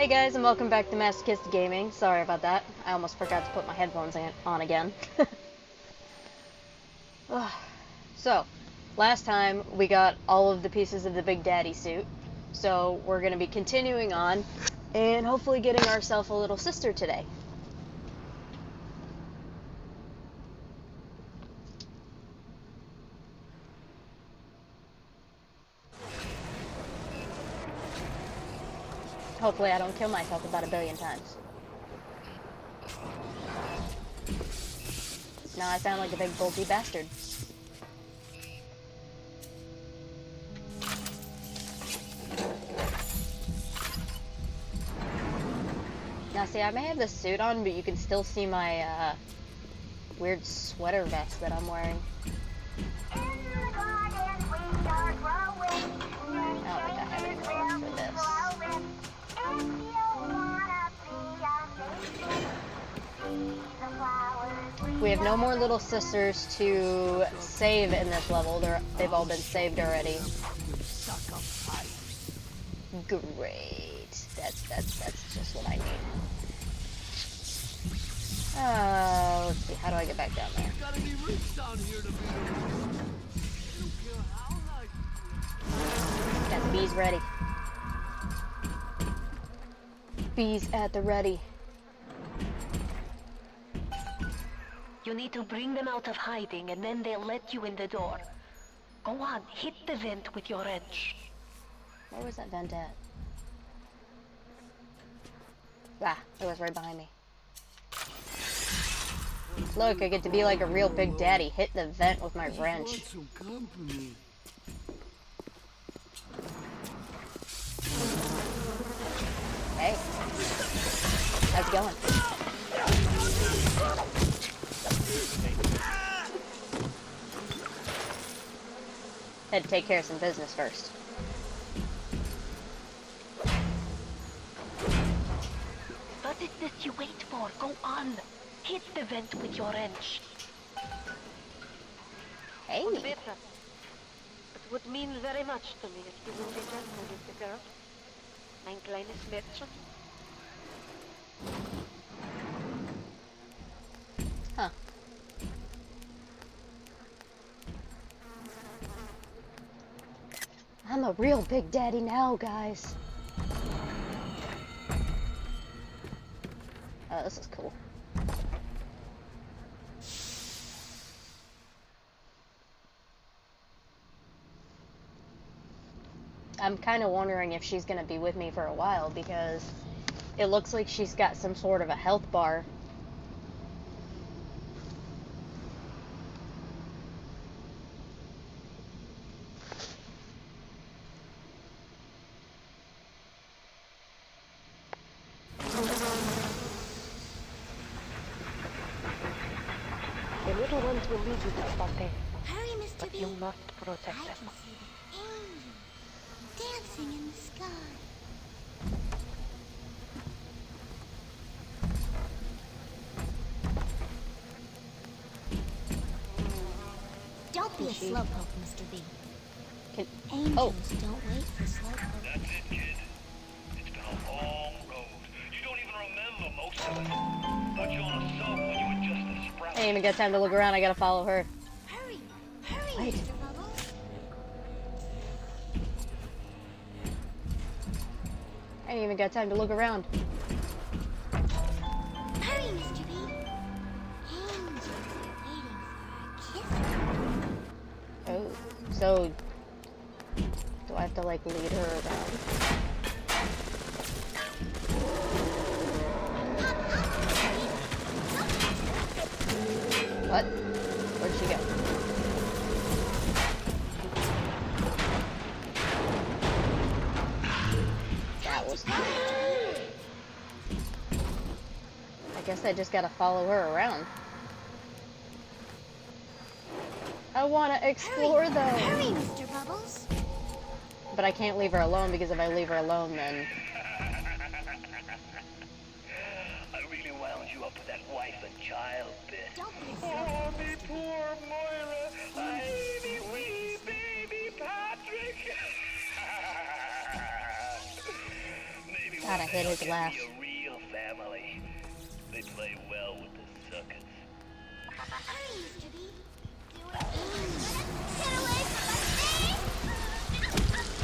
Hey guys, and welcome back to Masochistic Gaming. Sorry about that. I almost forgot to put my headphones on again. So, last time we got all of the pieces of the Big Daddy suit. So, we're going to be continuing on and hopefully getting ourselves a little sister today. Hopefully I don't kill myself about 1 billion times. Now I sound like a big bulky bastard. Now see, I may have the suit on, but you can still see my weird sweater vest that I'm wearing. I don't think I have any more for this. We have no more little sisters to save in this level. They've all been saved already. Great. That's just what I need. Let's see. How do I get back down there? Got the bees ready. Bees at the ready. You need to bring them out of hiding, and then they'll let you in the door. Go on, hit the vent with your wrench. Where was that vent at? Ah, it was right behind me. Look, I get to be like a real Big Daddy, hit the vent with my wrench. Hey, how's it going? Had to take care of some business first. What is this you wait for? Go on. Hit the vent with your wrench. Hey. It would mean very much to me if you would be gentle with the girl. Mein kleines Mädchen. Huh. I'm a real Big Daddy now, guys. Oh, this is cool. I'm kind of wondering if she's going to be with me for a while, because it looks like she's got some sort of a health bar. The little ones will lead you to Spante, Hurry, Mr. but B. you must protect I them. can see the angels dancing in the sky. Don't be a slowpoke, Mr. B. Angels don't wait for slowpokes. That's it, kid. It's been a long road. You don't even remember most of it. Put you on a sub when you were just a sprout. I ain't even got time to look around, I gotta follow her. Hurry, hurry, Wait. Mr. Bubbles. I ain't even got time to look around. Hurry, Mr. B. Angels are waiting for our kiss. Oh, so do I have to like lead her around? What? Where'd she go? That was cool. I guess I just gotta follow her around. I wanna explore though. Hurry, Mr. Bubbles. But I can't leave her alone, because if I leave her alone, then... I really wound you up with that wife and child bit. Don't be a Oh, slowpoke. me poor Moira. I me wee baby Patrick. Maybe God, I hate his They'll laugh. give me a real family. They play well with the suckers. Hurry, Mr. B. Do it. Get away from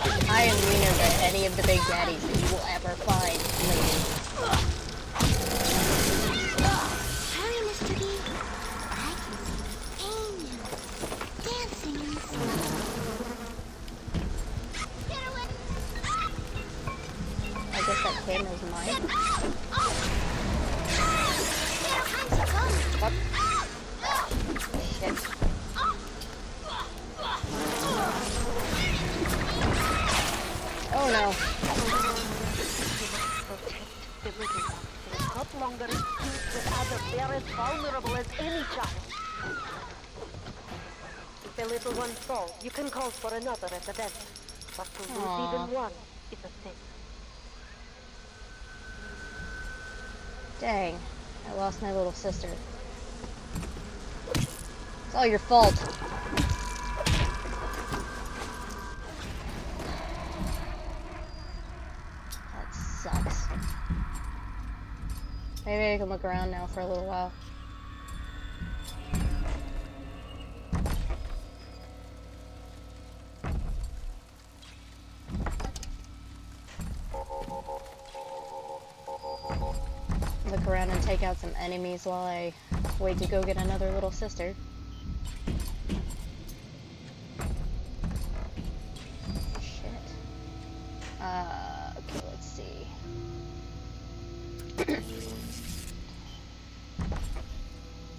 us, I am meaner than any of the big daddies that you will ever find, lady. Hurry, Mr. B. I can see the angels dancing in the snow. Get away! I guess that camera's mine. What? Shit. Oh no. Protect the little one. It is not longer excused with others. They are as vulnerable as any child. If the little one falls, you can call for another at the vent. But to lose Aw. even one is a sin. Dang. I lost my little sister. It's all your fault. That sucks. Maybe I can look around now for a little while. Look around and take out some enemies while I wait to go get another little sister. Shit. Okay, let's see.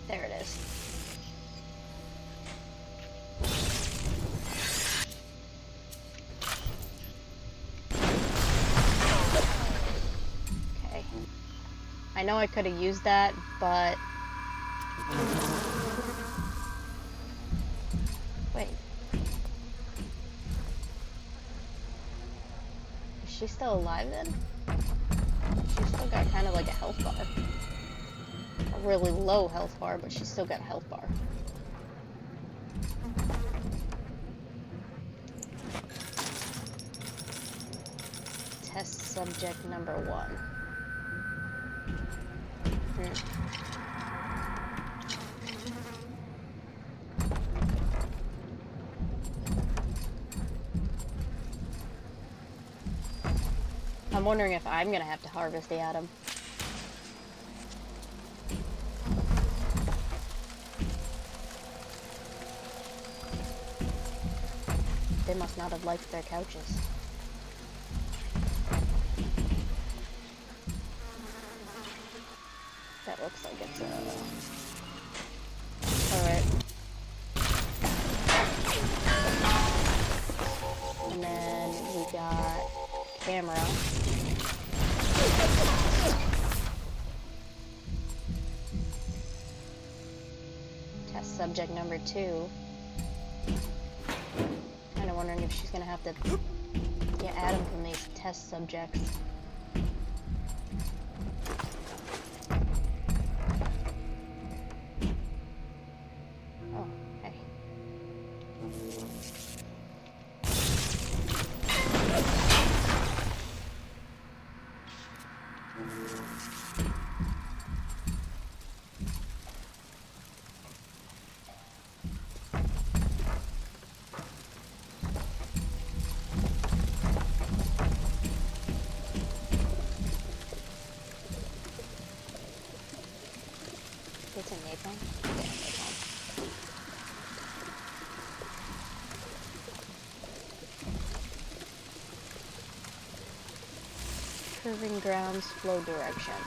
There it is. Okay. I know I could have used that, but... Wait. Is she still alive then? She's still got kind of like a health bar. A really low health bar, but she's still got a health bar. Test subject number 1. I'm wondering if I'm gonna have to harvest the atom. They must not have liked their couches. That looks like it's alright. And then we got camera. Test subject number 2. Kinda wondering if she's gonna have to get Adam from these test subjects. Oh, hey. It's a napalm? Yeah, napalm. Curving grounds, flow direction.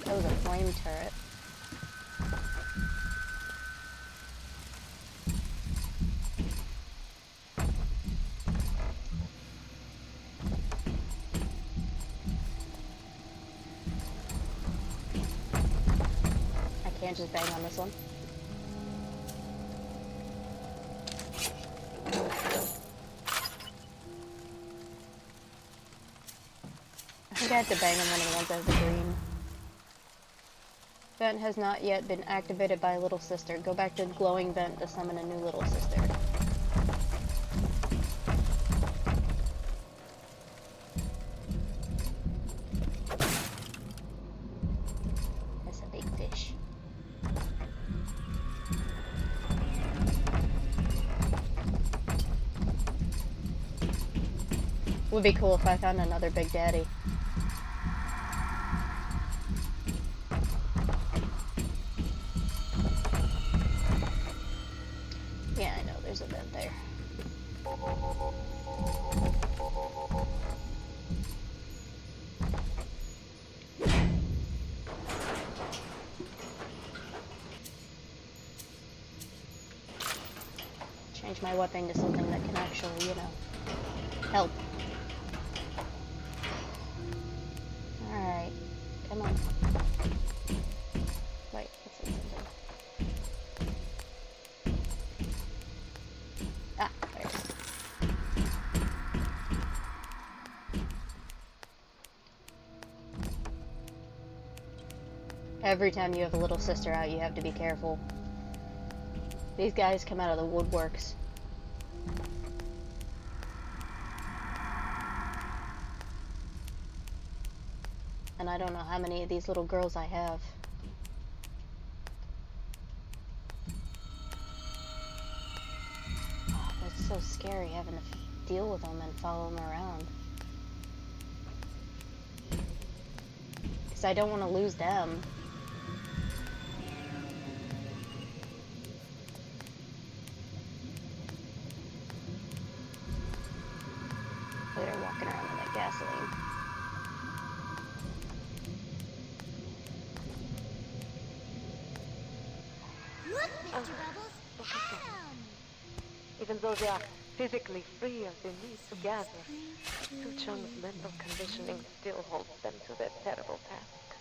That was a flame turret. I can't just bang on this one. I think I have to bang on one of the ones that has the green. Vent has not yet been activated by Little Sister. Go back to glowing vent to summon a new Little Sister. Would be cool if I found another Big Daddy. Yeah, I know, there's a vent there. Change my weapon to something that can actually, you know, help. Alright, come on. Wait, what's this something? Ah, there it is. Every time you have a little sister out, you have to be careful. These guys come out of the woodworks. And I don't know how many of these little girls I have. Oh, it's so scary having to deal with them and follow them around. Because I don't want to lose them. They're walking around in that gasoline. Look, Mr. Rebels! Bam! Even though they are physically free as they need to gather, Suchong's mental conditioning still holds them to their terrible task.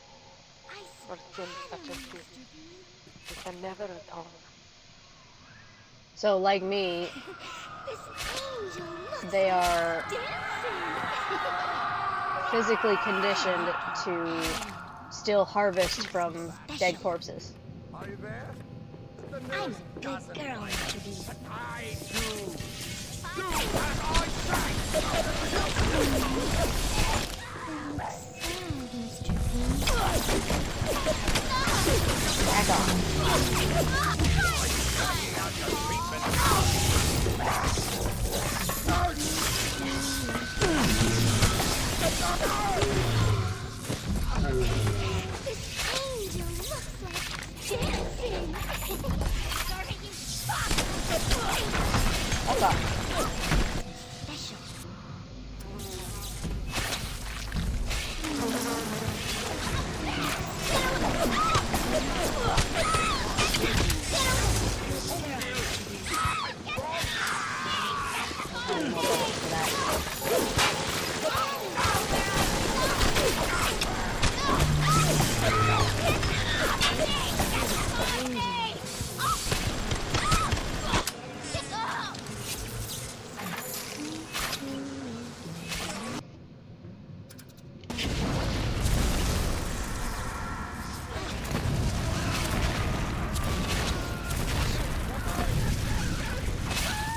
For sins such as this, they can never atone. So, like me, This angel looks they are dancing! physically conditioned to still harvest from dead corpses. Are you there? The I'm nurse a good doesn't girl, like Mr. it, B. but I do. Do as I say! Back off. This angel looks like dancing! Sorry, you fuck! Back off. Special.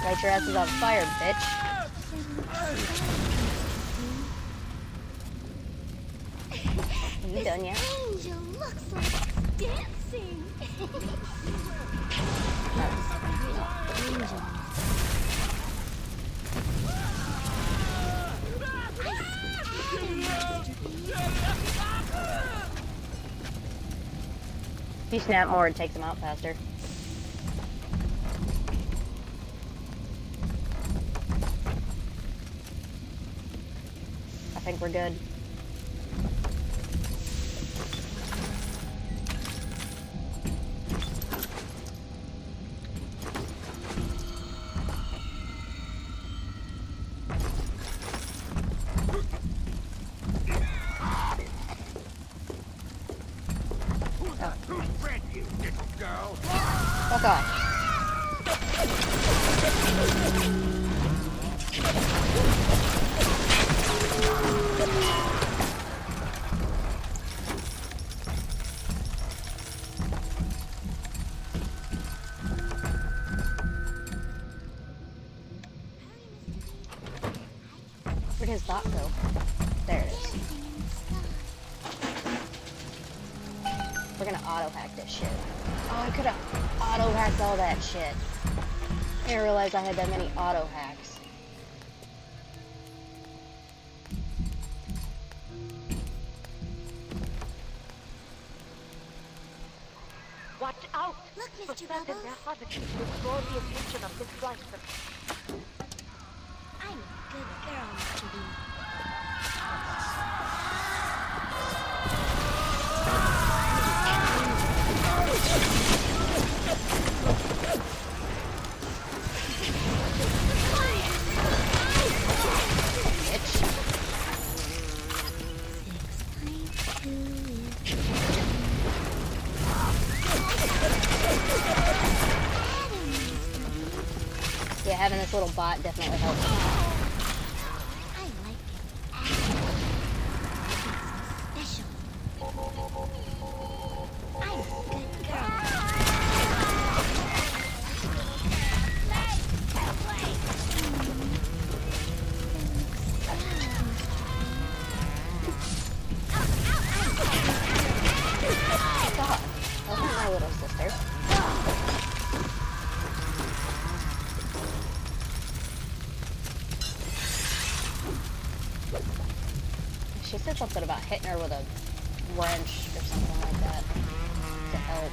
Light your asses on fire, bitch. Are you done yet? Angel looks like dancing! If you snap more, it takes them out faster. I think we're good. Who bred you, little girl? Fuck off. Where'd his bot go? There it is. We're gonna auto-hack this shit. Oh, I could've auto-hacked all that shit. I didn't realize I had that many auto-hacks. Watch out! Look, For Mr. certain, Bubbles. their harvesting will draw the attention of this slicer. I'm a good girl, Mr. B. Yeah, having this little bot definitely helps. I like it. It's special. I'm a good girl. God, wasn't my little sister. She said something about hitting her with a wrench or something like that to help.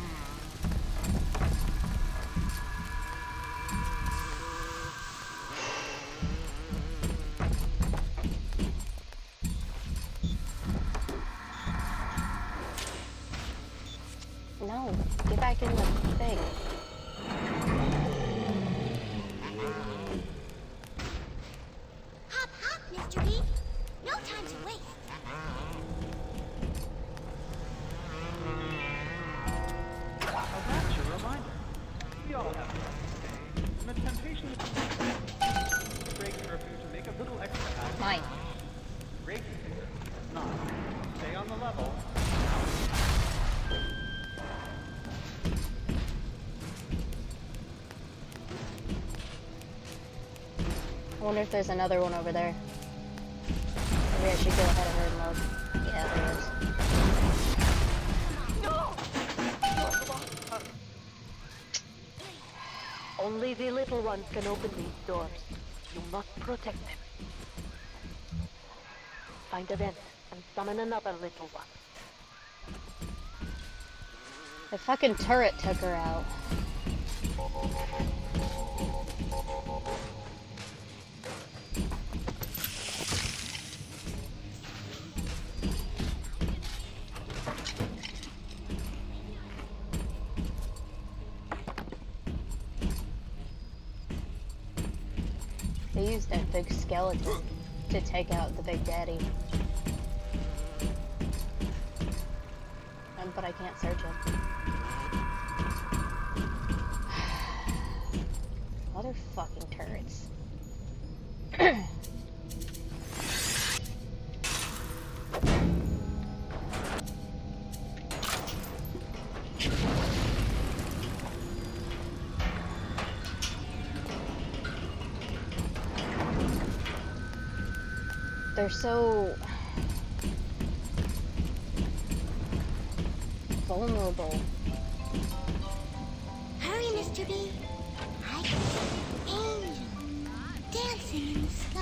No, get back in the thing. Hop, hop, Mr. B. No time to waste. A rapture reminder. We all have things. And the temptation is to break curfew to make a little extra happy. Mine. Break here. Not. Stay on the level. I wonder if there's another one over there. Maybe I should go ahead of her and look. Yeah, there is. Only the little ones can open these doors. You must protect them. Find a vent and summon another little one. The fucking turret took her out. They used that big skeleton to take out the Big Daddy. But I can't search him. Motherfucking turrets. They're so vulnerable. Hurry, Mr. B. I can see an angel dancing in the sky.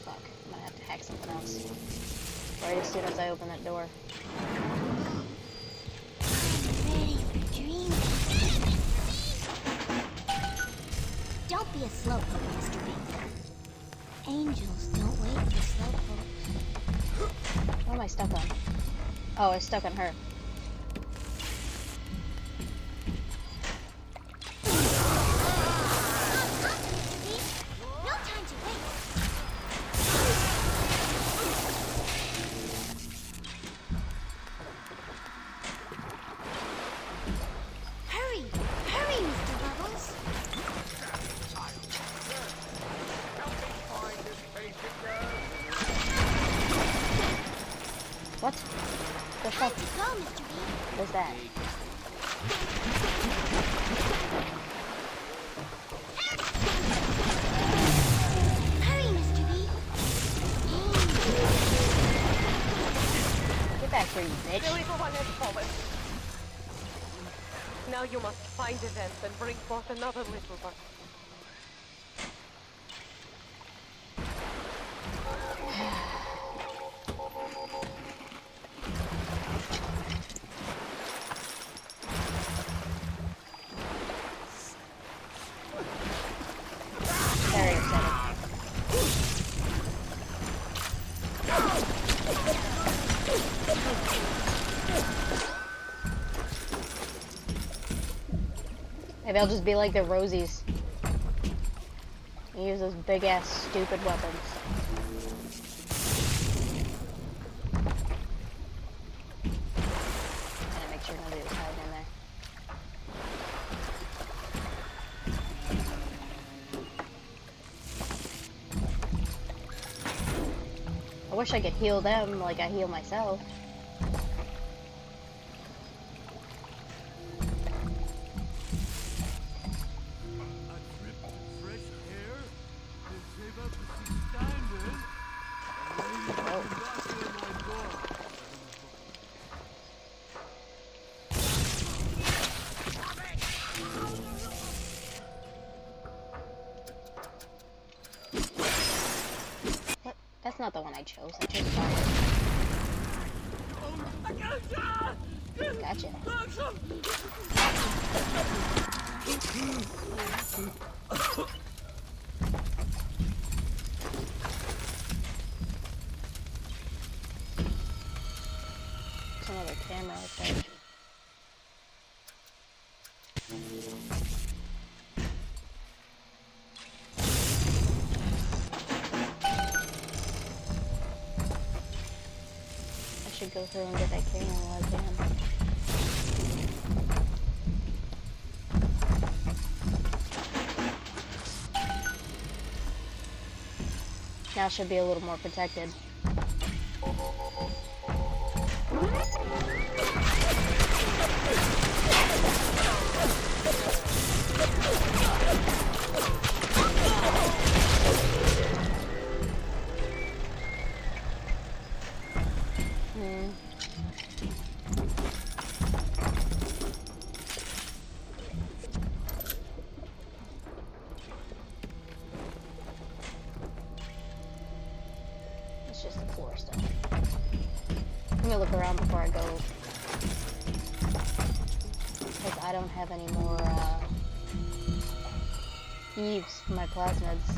Fuck, I'm gonna have to hack something else. Right as soon as I open that door. I'm ready for dreams. Don't be a slowpoke, Mr. B. Angels don't wait for slowpokes. What am I stuck on? Oh, I was stuck on her. No time to wait. Hurry! Hurry, Mr. Bubbles! What? The Time fuck to go, Mr. B. was that? Hurry, Mr. B. Get back here, you The bitch. little one has fallen. Now you must find a vent and bring forth another little one. Maybe I'll just be like the Rosies. Use those big ass stupid weapons. And make sure nobody was hiding in there. I wish I could heal them like I heal myself. That's not the one I chose. I chose fire. Gotcha. There's another camera right there. Go through and get that camera while I can. Now should be a little more protected. Just the floor stuff. I'm gonna look around before I go, because I don't have any more Eves for my plasmids.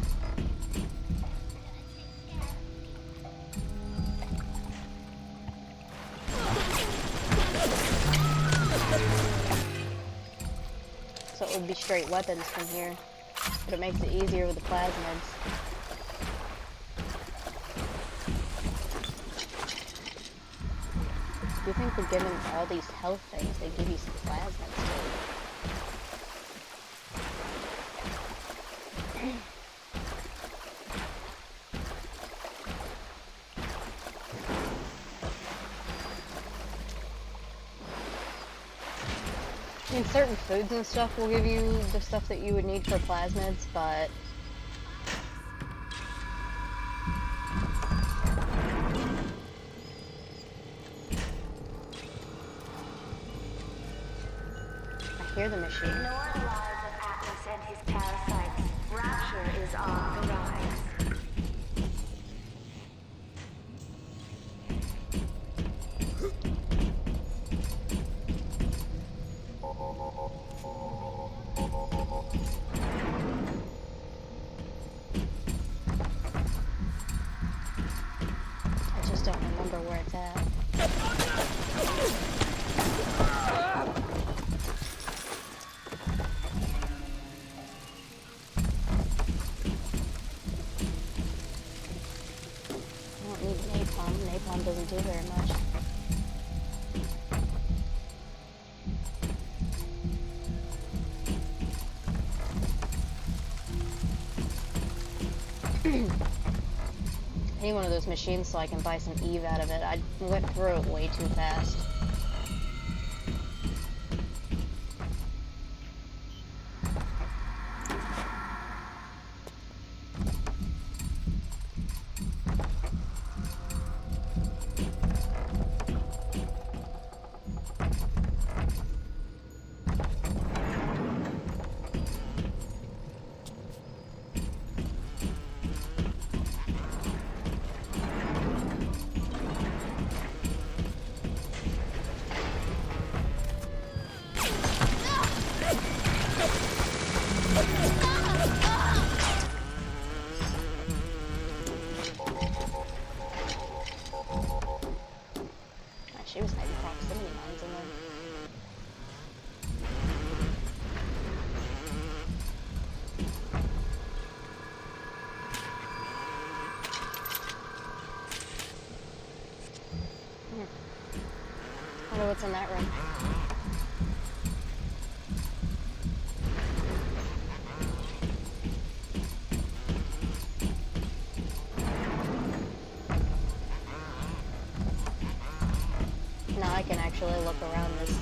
So it would be straight weapons from here, but it makes it easier with the plasmids. Do you think for giving all these health things, they give you some plasmids too? I mean, certain foods and stuff will give you the stuff that you would need for plasmids, but hear the machine. Ignore the lives of Atlas and his parasites. Rapture is on the rise. I just don't remember where it's at. Napalm doesn't do very much. I need one of those machines so I can buy some Eve out of it. I went through it way too fast. wonder what's in that room. Now I can actually look around this,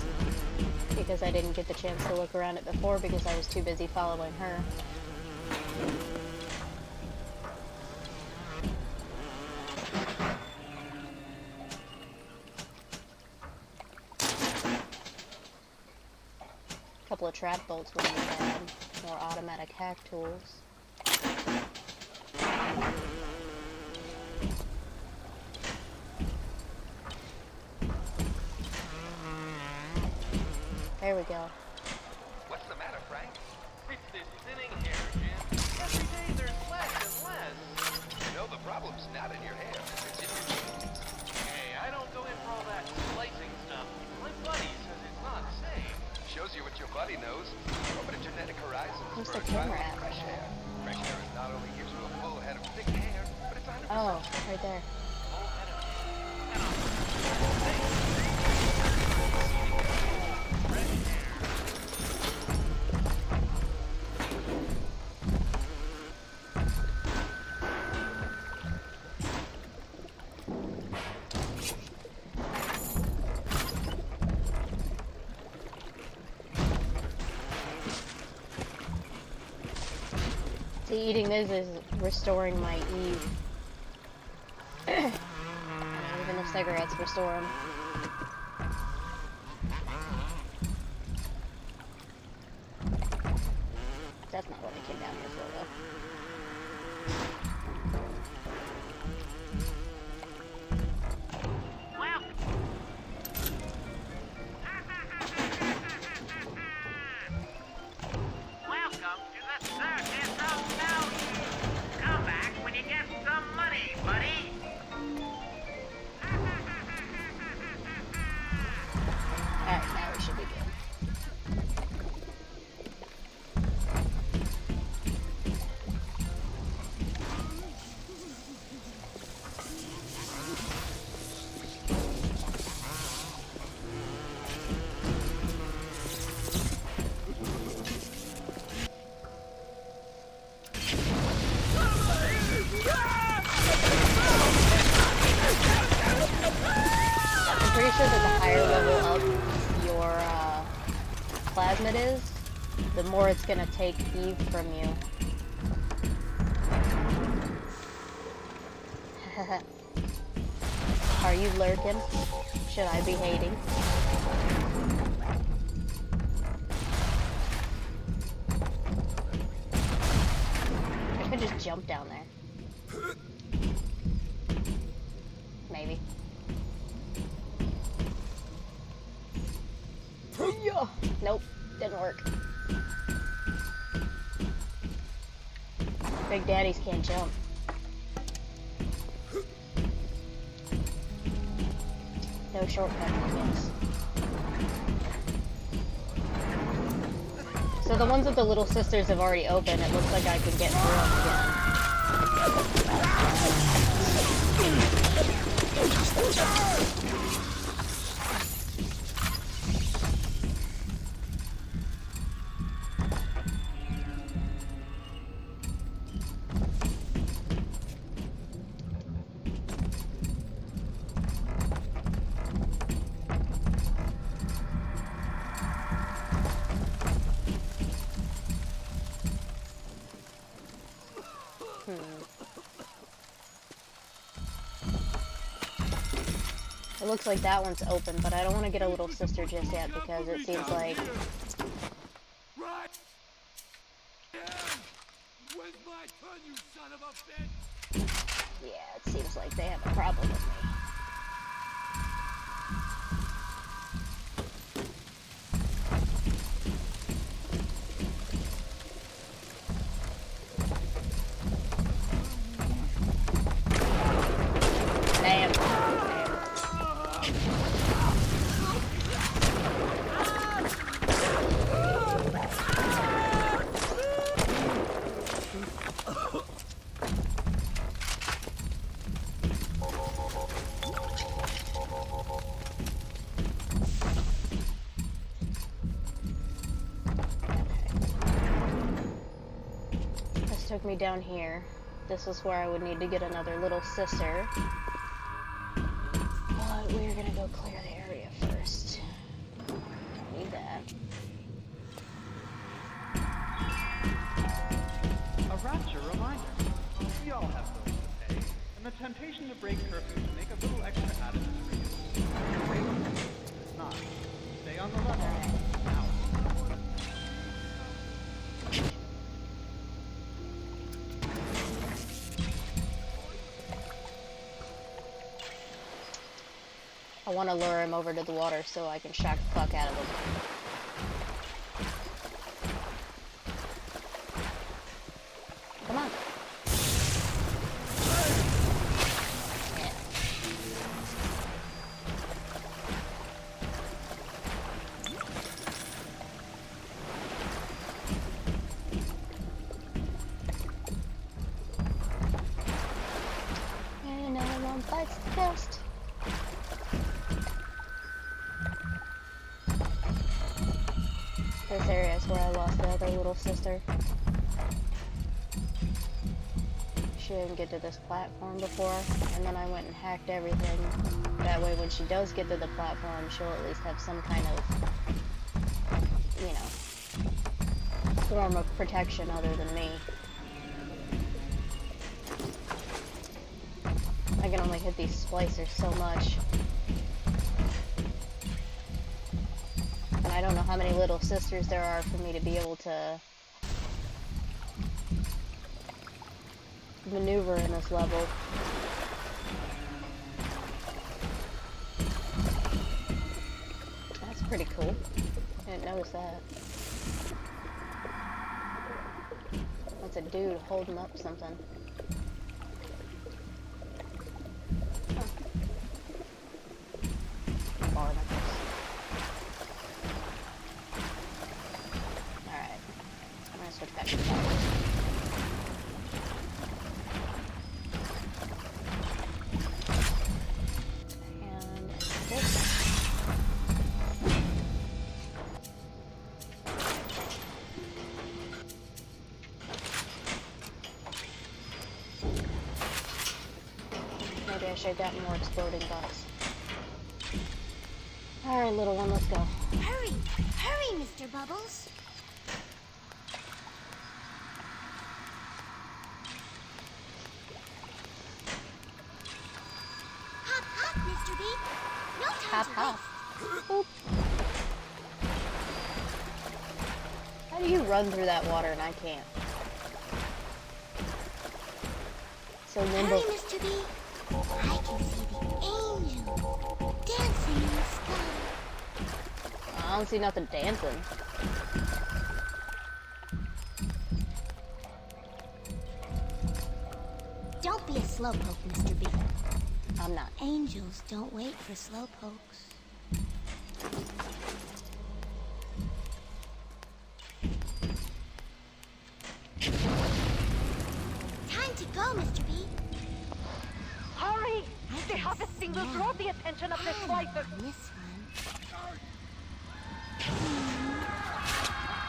because I didn't get the chance to look around it before because I was too busy following her. Couple of trap bolts would be bad. More automatic hack tools. There we go. What's the matter, Frank? It's this thinning hair, Jim. Every day there's less and less. You know the problem's not in your hair. It's in your genes. Hey, I don't go in for all that splicing stuff. My buddy says it's not safe. Shows you what your buddy knows. Open a genetic horizons Where's for the a trial camera of at? fresh hair. Fresh hair is not only gives you a full head of thick hair, but it's 100% Oh, right there. full head of See, eating this is restoring my E. Even the cigarettes restore them. That's not what I came down here for, though. Welcome to the circus of value. Come back when you get some money, buddy. Alright, now we should be good. I'm pretty sure that the higher level up your plasmid is, the more it's gonna take Eve from you. Are you lurking? Should I be hating? I could just jump down there. Maybe. Nope, didn't work. Big daddies can't jump. No shortcut, I guess. So the ones that the little sisters have already opened, it looks like I can get through them again. It looks like that one's open, but I don't want to get a little sister just yet because it seems like... Yeah, it seems like they have a problem with me. Damn. took me down here. This was where I would need to get another little sister. But we're gonna go clear the area first. Need that. A rapture reminder. We all have bills to pay, and the temptation to break curfew to make a little extra out of this for you. If not, stay on the level. Now. I want to lure him over to the water so I can shock the fuck out of him. Come on. Yeah. And another one bites the dust. This area is where I lost the other little sister. She didn't get to this platform before, and then I went and hacked everything. That way when she does get to the platform, she'll at least have some kind of, you know, form of protection other than me. I can only hit these splicers so much. And I don't know how many little sisters there are for me to be able to maneuver in this level. That's pretty cool. Didn't notice that. That's a dude holding up something. Huh. Barnacles. Alright. I'm gonna switch back to flowers. Maybe I should have gotten more exploding bots. Alright, little one, let's go. Hurry! Hurry, Mr. Bubbles! Hop, hop, Mr. B! No time Hop, to hop. waste. Boop. How do you run through that water and I can't? So nimble. Hurry, Mr. B! I can see the angel dancing in the sky. I don't see nothing dancing. Don't be a slowpoke, Mr. B. I'm not. Angels don't wait for slowpokes. Time to go, Mr. B. Hurry! The harvesting will draw the attention of the slicers. This one.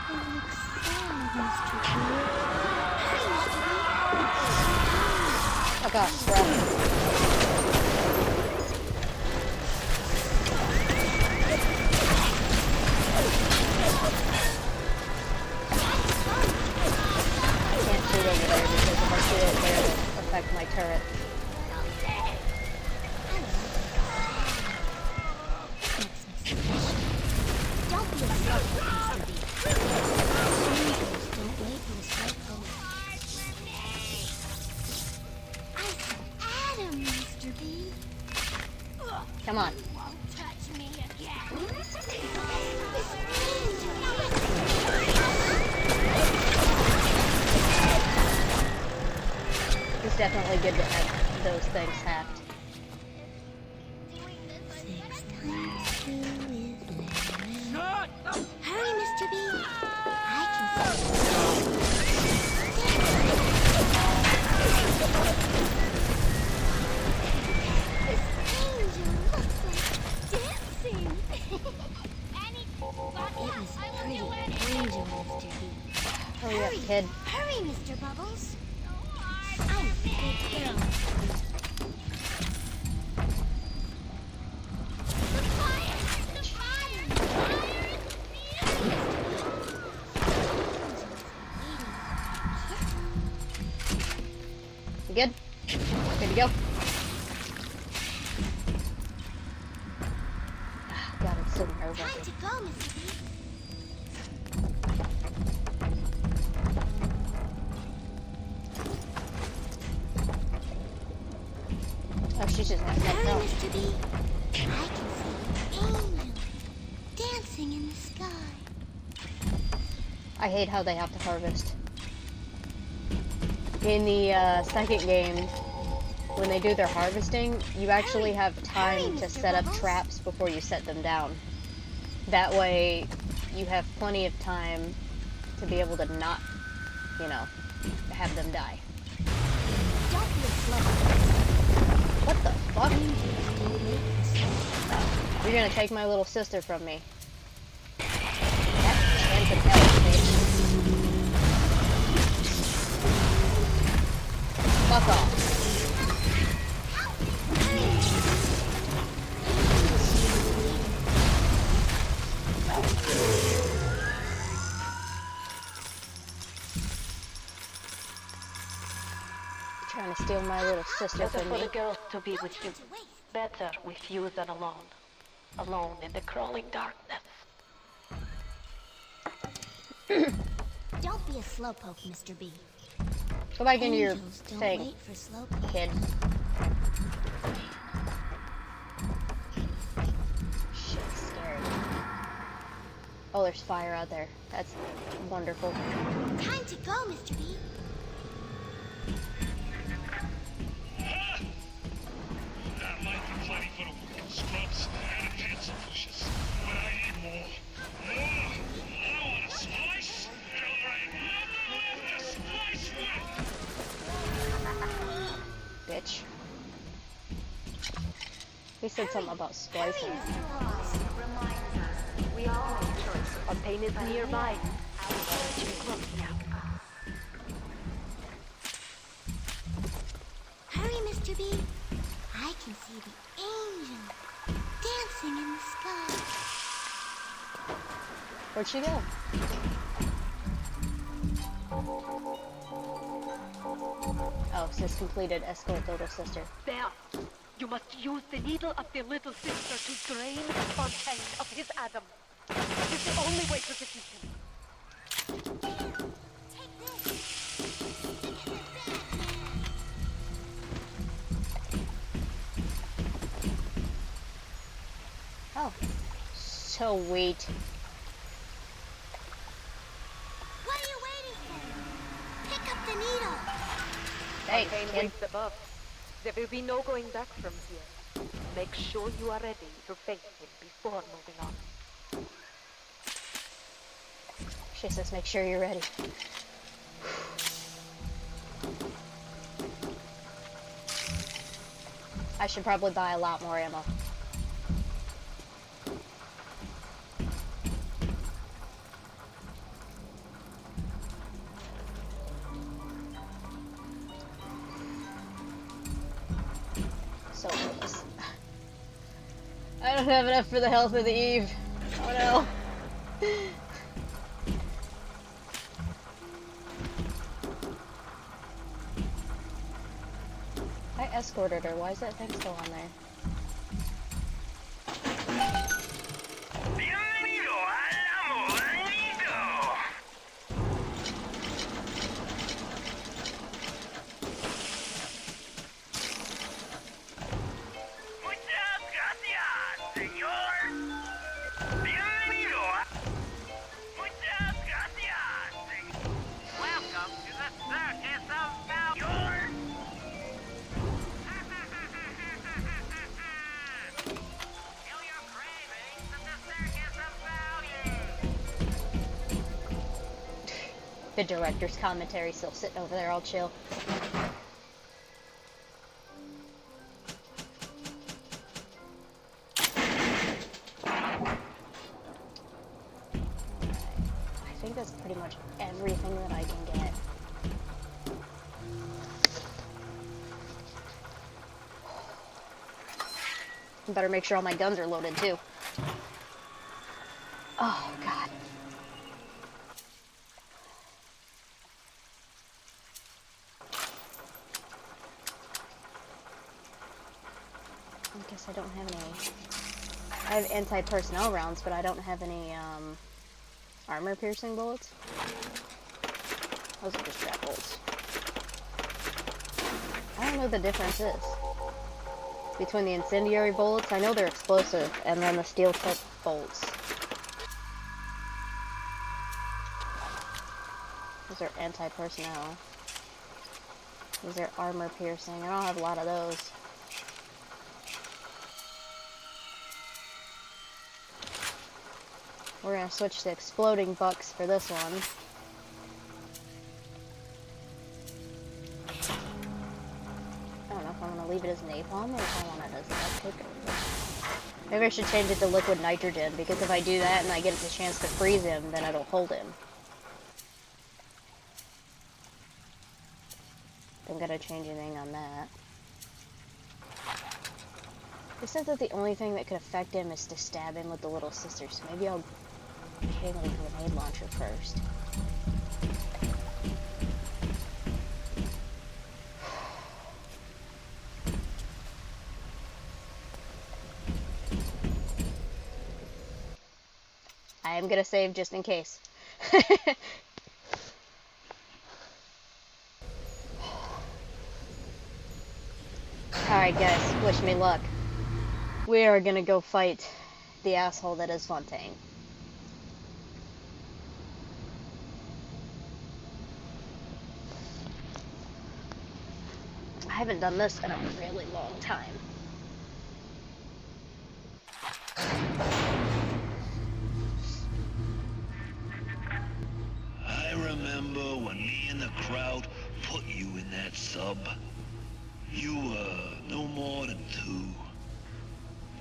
It looks sad, Mr. B. Hurry, Mr. B. Oh gosh, bro. I can't shoot over there because if I shoot it there, it'll affect my turret. Don't be a slowpoke, Mr. B. Angels don't wait for the slowpoke. I said Adam, Mr. B. Come on. Won't touch me again. It's definitely good to have those things hacked. 6 times 2 is 11. Hurry, Mr. B. I can see. This angel looks like dancing. It was pretty angel, Mr. B. Hurry up, kid. Hurry, Mr. Bubbles. You good? Good to go? God, it's so nervous. Time to go, Mr. B. Oh, she's just not Hurry, no. Mr. B. I can see an angel dancing in the sky. I hate how they have to harvest. In the second game, when they do their harvesting, you actually have time to set up traps before you set them down. That way, you have plenty of time to be able to not, you know, have them die. Don't be a slow. What the fuck? You're gonna take my little sister from me. That chance of hell, bitch. Fuck off. Trying to steal my little sister Better from for me. the girls to be with you. Better with you than alone. Alone in the crawling darkness. Don't be a slowpoke, Mr. B. Go back into your Angels don't thing, wait for slowpokes. kid. Shit, scared. Oh, there's fire out there. That's wonderful. Time to go, Mr. B. That might be plenty for the wicked scrubs and the cancer fishes. But I need more. More! I want a slice! And right now, just slice with! Bitch. He said something about splicing. Reminds us, we all make choices. Our pain is nearby. Watching closely out. Hurry, Mr. B. I can see the angel dancing in the sky. Where'd she go? Oh, it says completed. Escort little sister. There. You must use the needle of the little sister to drain Fontaine of his Adam. It is the only way to defeat him. Take this. Oh, sweet. What are you waiting for? Pick up the needle. Thanks, Fontaine kid. waits above. There will be no going back from here. Make sure you are ready to face him before moving on. She says make sure you're ready. I should probably buy a lot more ammo. So close. I don't have enough for the health of the Eve. Oh no. I escorted her. Why is that thing still on there? Bienvenido al Moranito. Muchas gracias, señor. Bienvenido a... Muchas gracias, señor. Welcome to the circus of valor. Feel your cravings at the circus of value. The director's commentary still sitting over there all chill. I think that's pretty much everything that I can get. Better make sure all my guns are loaded too. Oh god. guess I don't have any... I have anti-personnel rounds, but I don't have any, armor-piercing bullets. Those are just trap bolts. I don't know what the difference is between the incendiary bullets. I know they're explosive, and then the steel-tip bolts. Those are anti-personnel. These are armor-piercing. I don't have a lot of those. We're gonna switch to exploding bucks for this one. I don't know if I'm gonna leave it as napalm or if I want it as electric. Maybe I should change it to liquid nitrogen, because if I do that and I get the chance to freeze him, then it'll hold him. Don't gotta change anything on that. It says that the only thing that could affect him is to stab him with the little sister, so maybe I'll hit him with a grenade launcher first. I am gonna save just in case. Alright guys, wish me luck. We are gonna go fight the asshole that is Fontaine. I haven't done this in a really long time. I remember when me and the crowd put you in that sub. You were no more than 2.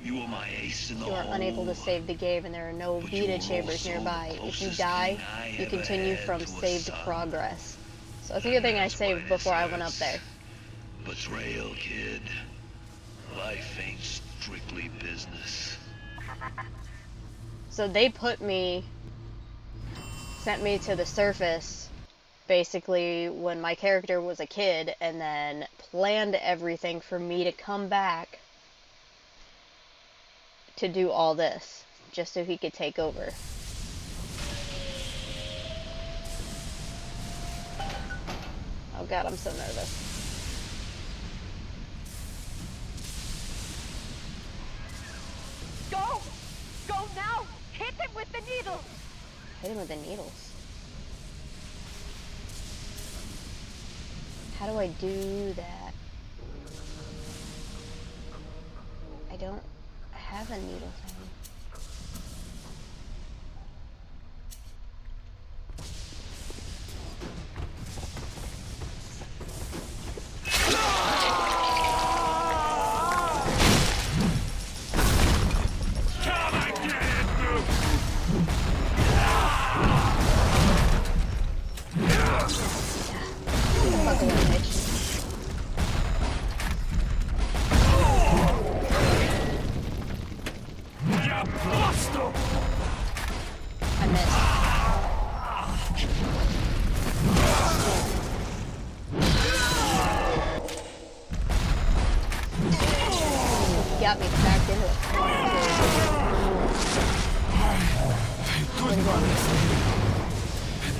You were my ace in the hole. You are unable to save the game, and there are no beta chambers nearby. If you die, you continue from saved progress. So it's a good thing I saved before I went up there. Betrayal, kid. Life ain't strictly business. So they sent me to the surface, basically, when my character was a kid, and then planned everything for me to come back to do all this, just so he could take over. Oh god, I'm so nervous. Go! Go now! Hit him with the needle! Hit him with the needles. How do I do that? I don't have a needle thing. I missed. He got me back into it.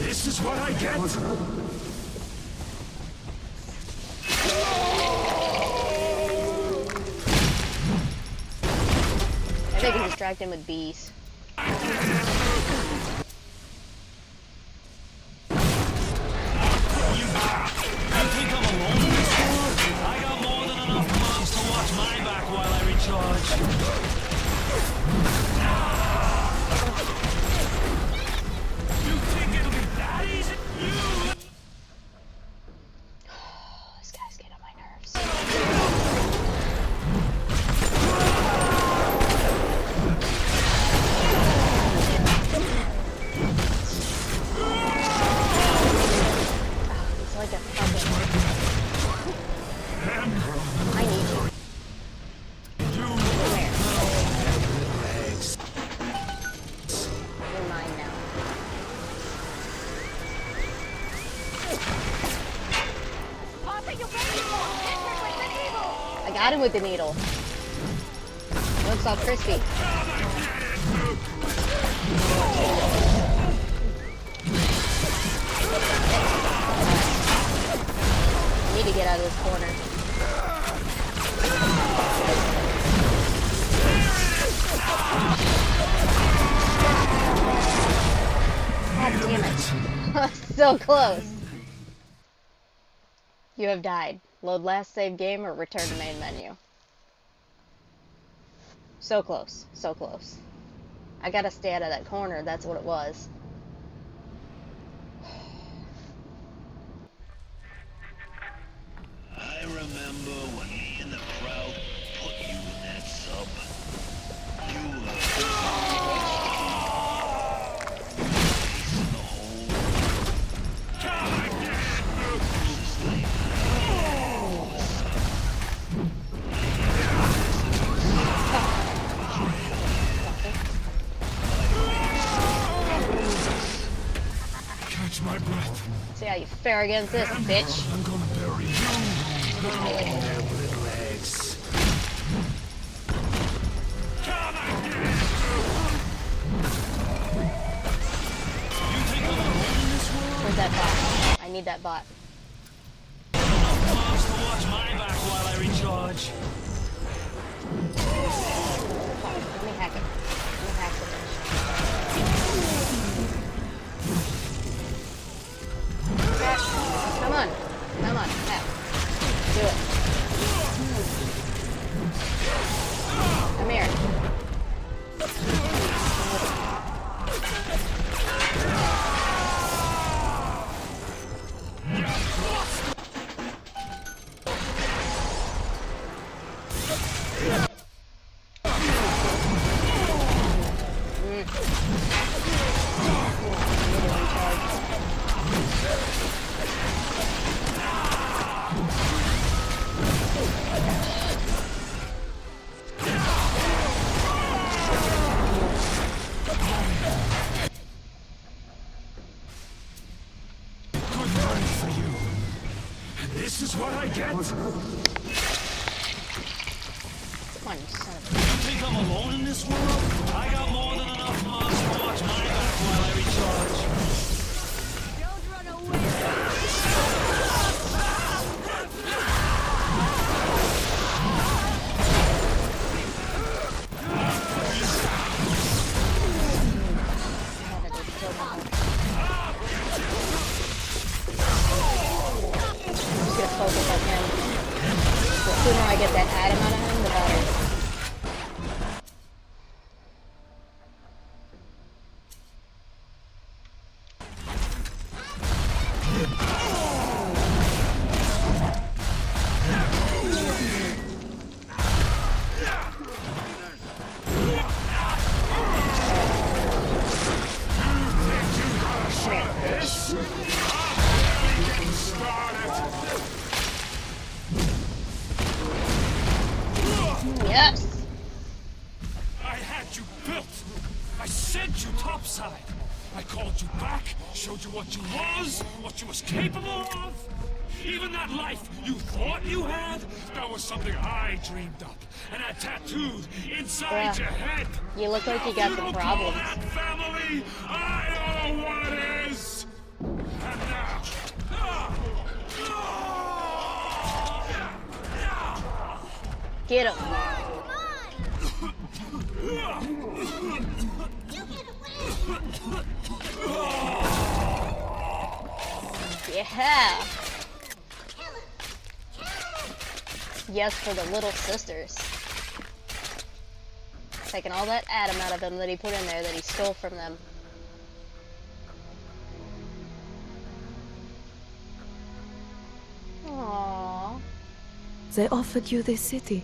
This is what I get. I think I can distract him with bees. This guy's getting on my nerves. It's like a fucking... I need you. Come here. You're mine now. Papa, you ready? Hit him with the needle! I got him with the needle. Looks all crispy. I need to get out of this corner. God damn it. So close. You have died. Load last save game or return to main menu. So close. So close. I gotta stay out of that corner, that's what it was. I remember when me and the crowd put you in that sub. You were in the hole. Catch my breath. See how you fare against this, bitch. I'm gonna bury you. Oh, their little eggs. Where's that bot? I need that bot. Moms to watch my back while I recharge. Let me hack it. Let me hack the bitch. Come on. Come on. Hack. Do it. Come here. This is what I get? Come on, you son of a... You think I'm alone in this world? I got more than enough moms to watch my back while I recharge. Don't run away! Focus on him. The sooner I get that Adam out of him, the better. Yes! I had you built. I sent you topside. I called you back, showed you what you was capable of. Even that life you thought you had, that was something I dreamed up and had tattooed inside your head. You look like you got You some don't problems. call that family? I know what it is. And now. Get him. Yeah. Yes, for the little sisters. Taking all that Adam out of them that he put in there that he stole from them. Aww. They offered you this city.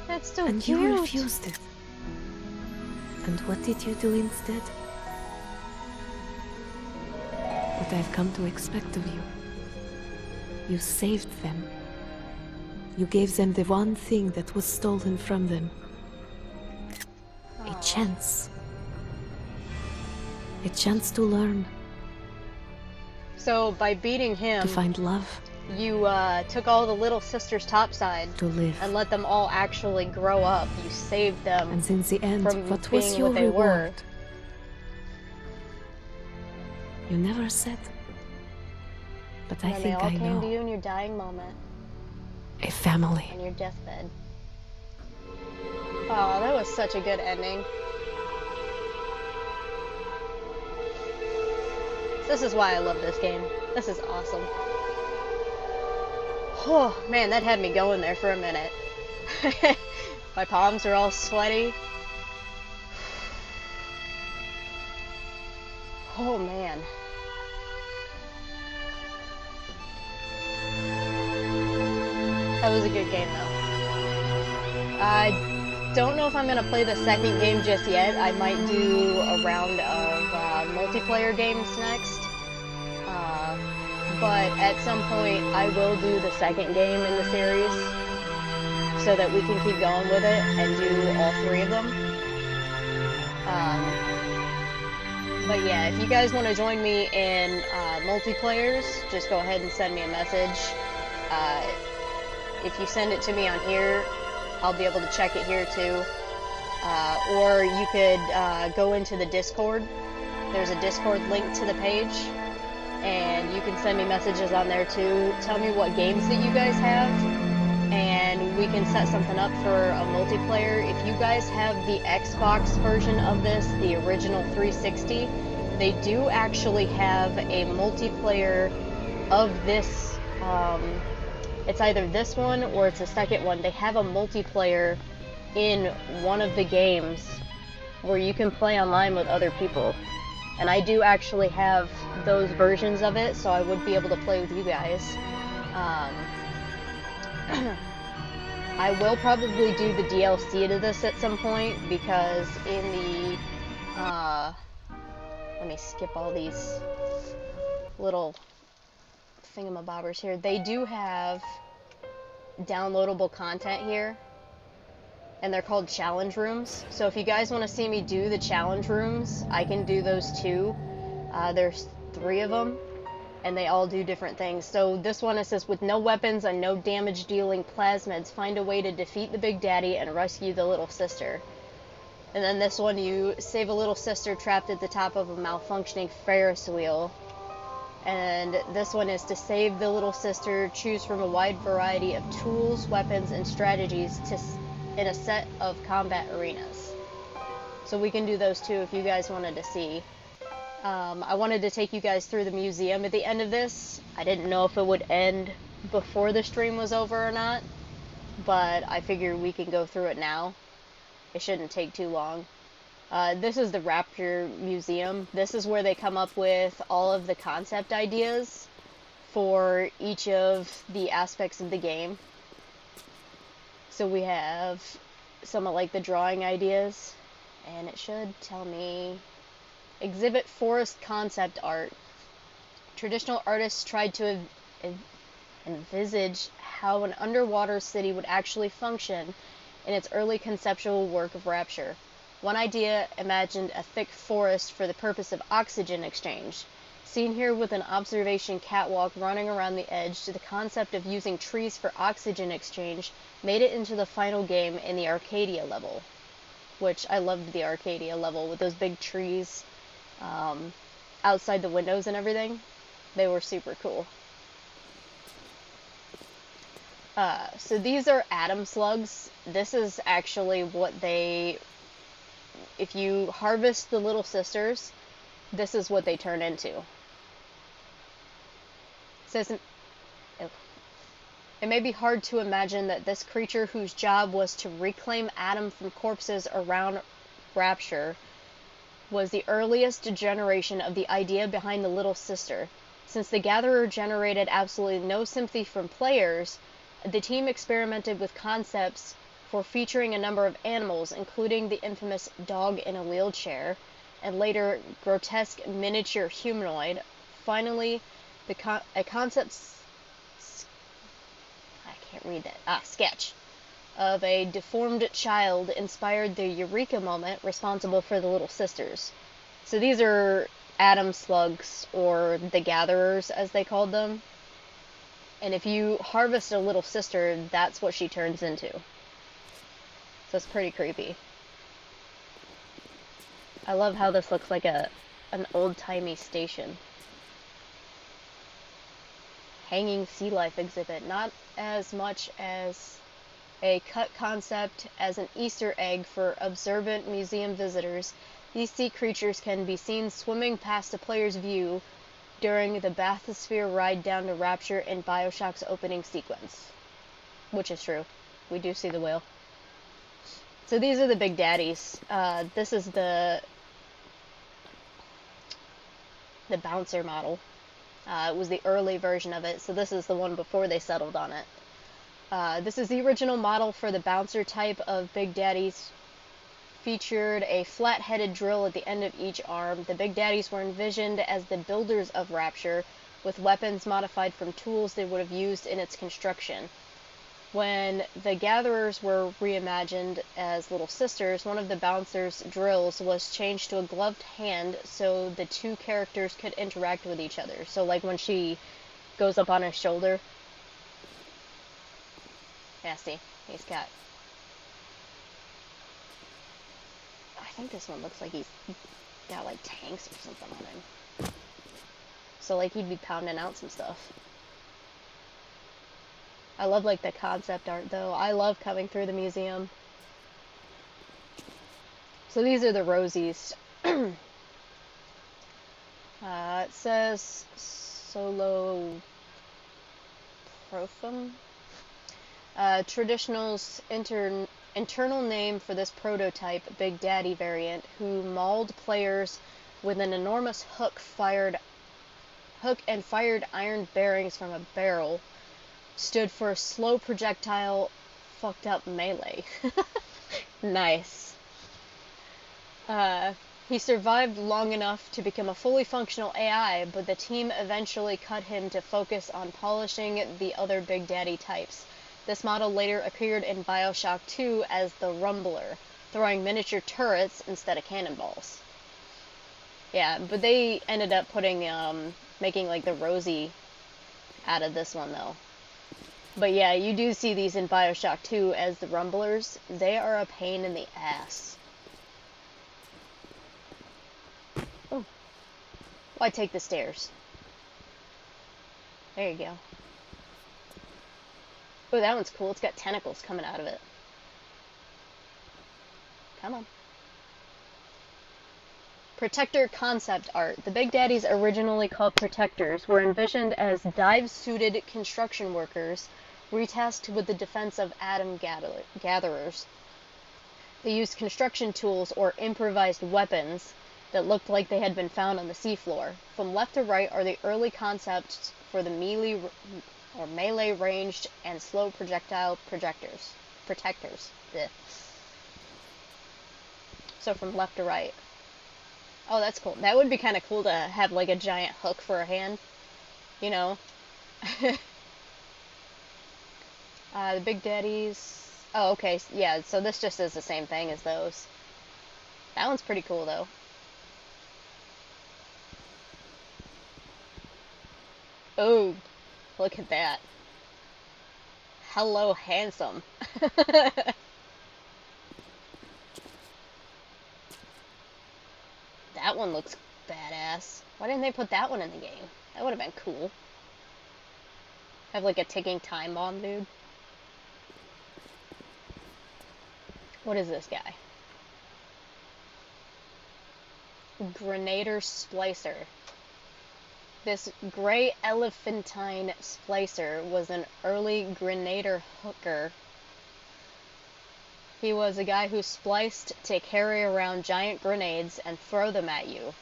That's so And cute. you refused it. And what did you do instead? What I've come to expect of you. You saved them. You gave them the one thing that was stolen from them. A chance. A chance to learn. So by beating him, To find love, you took all the little sisters topside to live. and let them all actually grow up. You saved them And in the end, from what being was your what they reward? were. You never said. But I And then they think all I came to know. you in your dying moment, A family. on your deathbed. Oh, that was such a good ending. This is why I love this game. This is awesome. Oh, man, that had me going there for a minute. My palms are all sweaty. Oh, man. That was a good game, though. I don't know if I'm going to play the second game just yet. I might do a round of multiplayer games next. But at some point, I will do the second game in the series so that we can keep going with it and do all 3 of them. But yeah, if you guys want to join me in multiplayers, just go ahead and send me a message. If you send it to me on here, I'll be able to check it here too. Or you could go into the Discord. There's a Discord link to the page, and you can send me messages on there too. Tell me what games that you guys have, and we can set something up for a multiplayer. If you guys have the Xbox version of this, the original 360, they do actually have a multiplayer of this. It's either this one or it's the second one. They have a multiplayer in one of the games where you can play online with other people. And I do actually have those versions of it, so I would be able to play with you guys. I will probably do the DLC to this at some point, because in the... let me skip all these little thingamabobbers here. They do have downloadable content here, and they're called challenge rooms. So if you guys want to see me do the challenge rooms, I can do those too. There's 3 of them, and they all do different things. So this one, it says, with no weapons and no damage dealing plasmids, find a way to defeat the Big Daddy and rescue the little sister. And then this one, you save a little sister trapped at the top of a malfunctioning Ferris wheel. And this one is to save the little sister, choose from a wide variety of tools, weapons, and strategies in a set of combat arenas. So we can do those too if you guys wanted to see. I wanted to take you guys through the museum at the end of this. I didn't know if it would end before the stream was over or not, but I figured we can go through it now. It shouldn't take too long. This is the Rapture Museum. This is where they come up with all of the concept ideas for each of the aspects of the game. So we have some of like the drawing ideas, and it should tell me exhibit forest concept art. Traditional artists tried to envisage how an underwater city would actually function in its early conceptual work of Rapture. One idea imagined a thick forest for the purpose of oxygen exchange. Seen here with an observation catwalk running around the edge, to the concept of using trees for oxygen exchange made it into the final game in the Arcadia level, which I loved the Arcadia level with those big trees outside the windows and everything. They were super cool. So these are atom slugs. This is actually what they... If you harvest the little sisters, this is what they turn into. It says, it may be hard to imagine that this creature, whose job was to reclaim Adam from corpses around Rapture, was the earliest generation of the idea behind the little sister. Since the Gatherer generated absolutely no sympathy from players, the team experimented with concepts for featuring a number of animals, including the infamous dog in a wheelchair, and later grotesque miniature humanoid. Finally, a concept sketch of a deformed child inspired the eureka moment responsible for the little sisters. So these are atom slugs, or the gatherers as they called them. And if you harvest a little sister, that's what she turns into. So it's pretty creepy. I love how this looks like an old-timey station. Hanging sea life exhibit. Not as much as a cut concept as an Easter egg for observant museum visitors, these sea creatures can be seen swimming past a player's view during the bathysphere ride down to Rapture in Bioshock's opening sequence. Which is true. We do see the whale. So these are the big daddies. This is the bouncer model. It was the early version of it, so this is the one before they settled on it. This is the original model for the bouncer type of Big Daddies. Featured a flat-headed drill at the end of each arm. The Big Daddies were envisioned as the builders of Rapture, with weapons modified from tools they would have used in its construction. When the Gatherers were reimagined as little sisters, one of the bouncer's drills was changed to a gloved hand so the two characters could interact with each other. So like when she goes up on his shoulder. Yeah, see, he's got... I think this one looks like he's got like tanks or something on him. So like he'd be pounding out some stuff. I love like the concept art though. I love coming through the museum. So these are the Rosies. It says Solo Profum. Traditional's internal name for this prototype Big Daddy variant, who mauled players with an enormous hook and fired iron bearings from a barrel, stood for slow projectile fucked up melee. Nice. He survived long enough to become a fully functional AI, but the team eventually cut him to focus on polishing the other Big Daddy types. This model later appeared in Bioshock 2 as the Rumbler, throwing miniature turrets instead of cannonballs. Yeah, but they ended up making like the Rosie out of this one though. But yeah, you do see these in Bioshock 2 as the Rumblers. They are a pain in the ass. Oh. Why take the stairs? There you go. Oh, that one's cool. It's got tentacles coming out of it. Come on. Protector concept art. The Big Daddies, originally called Protectors, were envisioned as dive-suited construction workers, retasked with the defense of atom gatherers. They used construction tools or improvised weapons that looked like they had been found on the seafloor. From left to right are the early concepts for the melee ranged and slow projectile protectors. Ugh. So from left to right. Oh, that's cool. That would be kind of cool to have like a giant hook for a hand. You know? The Big Daddies... Oh, okay. Yeah, so this just is the same thing as those. That one's pretty cool, though. Oh, look at that. Hello, handsome. That one looks badass. Why didn't they put that one in the game? That would have been cool. Have like a ticking time bomb, dude. What is this guy? Grenader Splicer. This gray elephantine splicer was an early Grenader hooker. He was a guy who spliced to carry around giant grenades and throw them at you,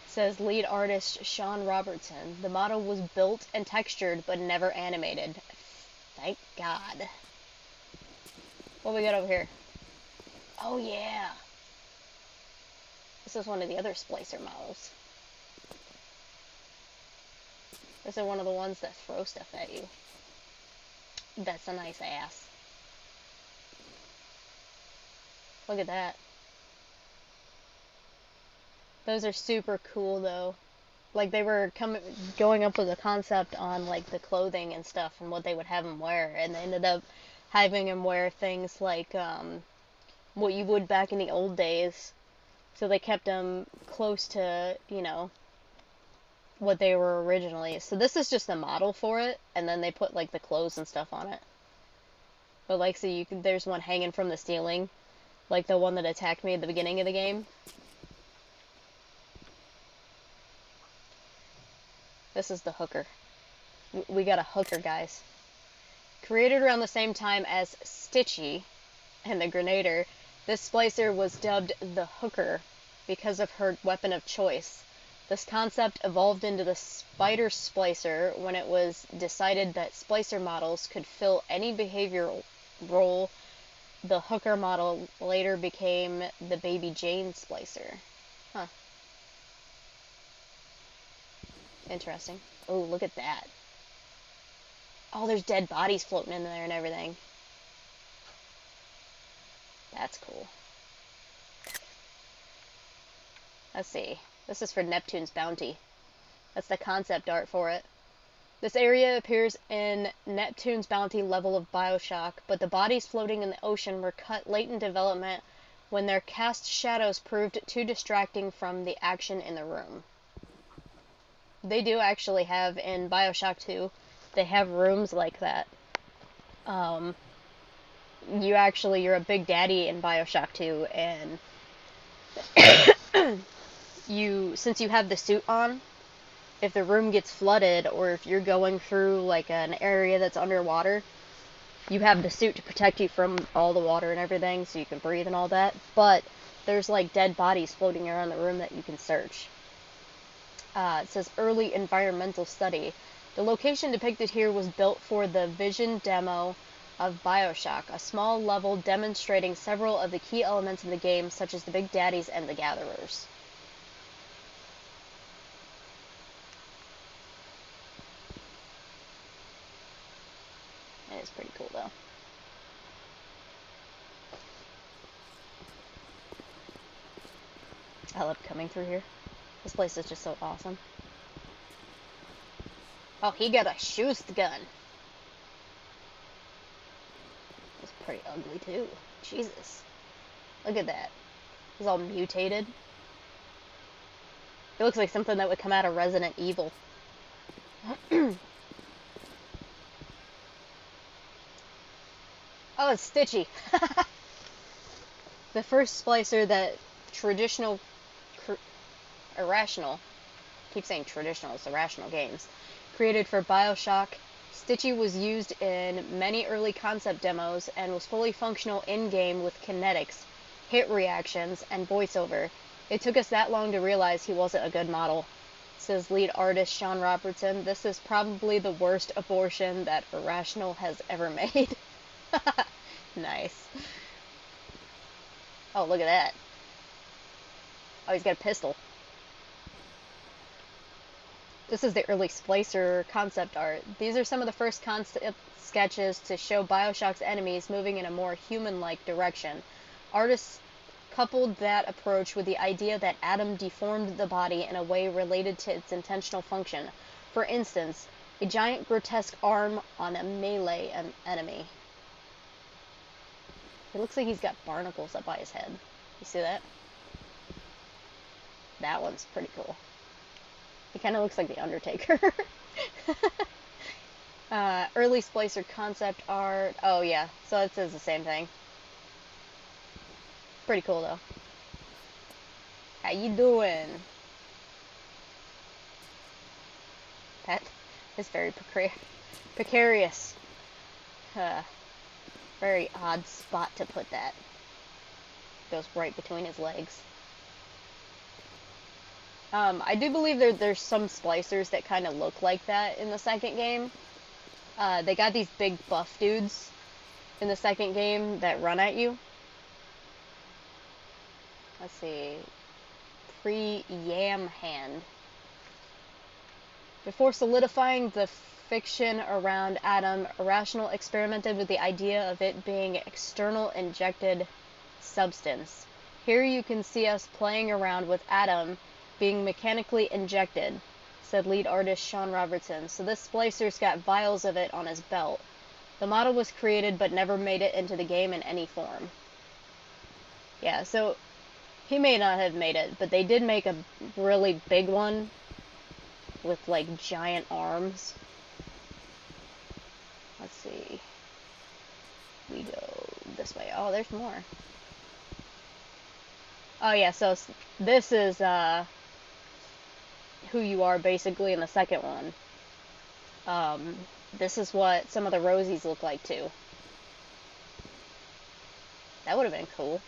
says lead artist Sean Robertson. The model was built and textured, but never animated. Thank God. What we got over here? Oh yeah! This is one of the other splicer models. This is one of the ones that throw stuff at you. That's a nice ass. Look at that. Those are super cool, though. Like, they were going up with a concept on, like, the clothing and stuff and what they would have him wear, and they ended up having him wear things like, what you would back in the old days. So they kept him close to, you know, what they were originally. So this is just a model for it, and then they put, like, the clothes and stuff on it. But, like, so there's one hanging from the ceiling, like the one that attacked me at the beginning of the game. This is the hooker. We got a hooker, guys. Created around the same time as Stitchy and the Grenader, this splicer was dubbed the hooker because of her weapon of choice. This concept evolved into the spider splicer when it was decided that splicer models could fill any behavioral role. The hooker model later became the Baby Jane splicer. Huh. Interesting. Oh, look at that. Oh, there's dead bodies floating in there and everything. That's cool. Let's see. This is for Neptune's Bounty. That's the concept art for it. This area appears in Neptune's Bounty level of Bioshock, but the bodies floating in the ocean were cut late in development when their cast shadows proved too distracting from the action in the room. They do actually have, in Bioshock 2, they have rooms like that. You're a big daddy in Bioshock 2, and since you have the suit on, if the room gets flooded, or if you're going through, like, an area that's underwater, you have the suit to protect you from all the water and everything, so you can breathe and all that, but there's, like, dead bodies floating around the room that you can search. It says early environmental study. The location depicted here was built for the vision demo of Bioshock, a small level demonstrating several of the key elements of the game, such as the Big Daddies and the Gatherers. It is pretty cool, though. I love coming through here. This place is just so awesome. Oh, he got a Schust gun. It's pretty ugly, too. Jesus. Look at that. It's all mutated. It looks like something that would come out of Resident Evil. Oh, it's Stitchy. The first splicer that irrational, keep saying traditional, it's irrational games, created for Bioshock. Stitchy was used in many early concept demos and was fully functional in-game with kinetics, hit reactions, and voiceover. It took us that long to realize he wasn't a good model. Says lead artist Sean Robertson. This is probably the worst abortion that Irrational has ever made. Nice. Oh, look at that. Oh, he's got a pistol. This is the early Splicer concept art. These are some of the first concept sketches to show Bioshock's enemies moving in a more human-like direction. Artists coupled that approach with the idea that Adam deformed the body in a way related to its intentional function. For instance, a giant grotesque arm on a melee enemy. It looks like he's got barnacles up by his head. You see that? That one's pretty cool. He kind of looks like the Undertaker. Early Splicer concept art. Oh yeah, so it says the same thing. Pretty cool though. How you doing? That is very precarious. Very odd spot to put that. Goes right between his legs. I do believe there's some splicers that kind of look like that in the second game. They got these big buff dudes in the second game that run at you. Let's see. Pre-Yam Hand. Before solidifying the fiction around Adam, Irrational experimented with the idea of it being external injected substance. Here you can see us playing around with Adam being mechanically injected, said lead artist Sean Robertson. So this splicer's got vials of it on his belt. The model was created but never made it into the game in any form. Yeah, so he may not have made it, but they did make a really big one with like giant arms. Let's see. We go this way. Oh, there's more. Oh yeah, so this is who you are basically in the second one. This is what some of the Rosies look like too. That would have been cool.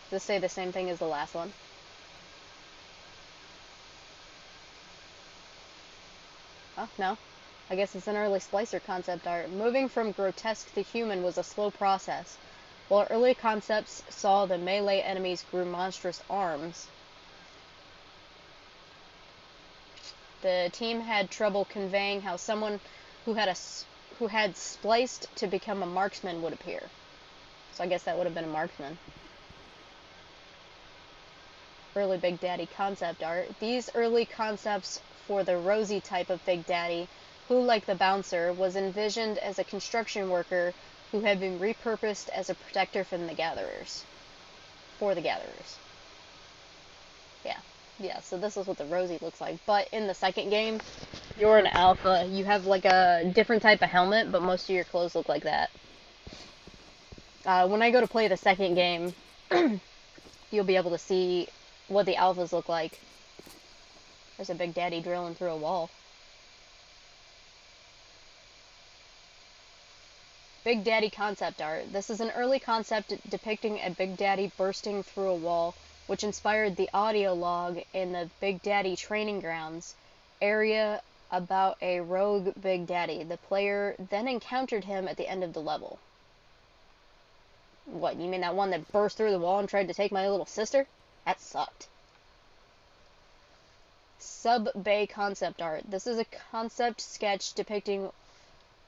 Does this say the same thing as the last one? Oh, no. I guess it's an early splicer concept art. Moving from grotesque to human was a slow process. While early concepts saw the melee enemies grew monstrous arms, the team had trouble conveying how someone who had spliced to become a marksman would appear. So I guess that would have been a marksman. Early Big Daddy concept art. These early concepts for the Rosie type of Big Daddy, who, like the bouncer, was envisioned as a construction worker who had been repurposed as a protector from the Gatherers. For the Gatherers. Yeah, so this is what the Rosie looks like. But in the second game, you're an alpha. You have like a different type of helmet, but most of your clothes look like that. When I go to play the second game, you'll be able to see what the alphas look like. There's a Big Daddy drilling through a wall. Big Daddy concept art. This is an early concept depicting a Big Daddy bursting through a wall, which inspired the audio log in the Big Daddy training grounds area about a rogue Big Daddy. The player then encountered him at the end of the level. What, you mean that one that burst through the wall and tried to take my little sister? That sucked. Sub-Bay concept art. This is a concept sketch depicting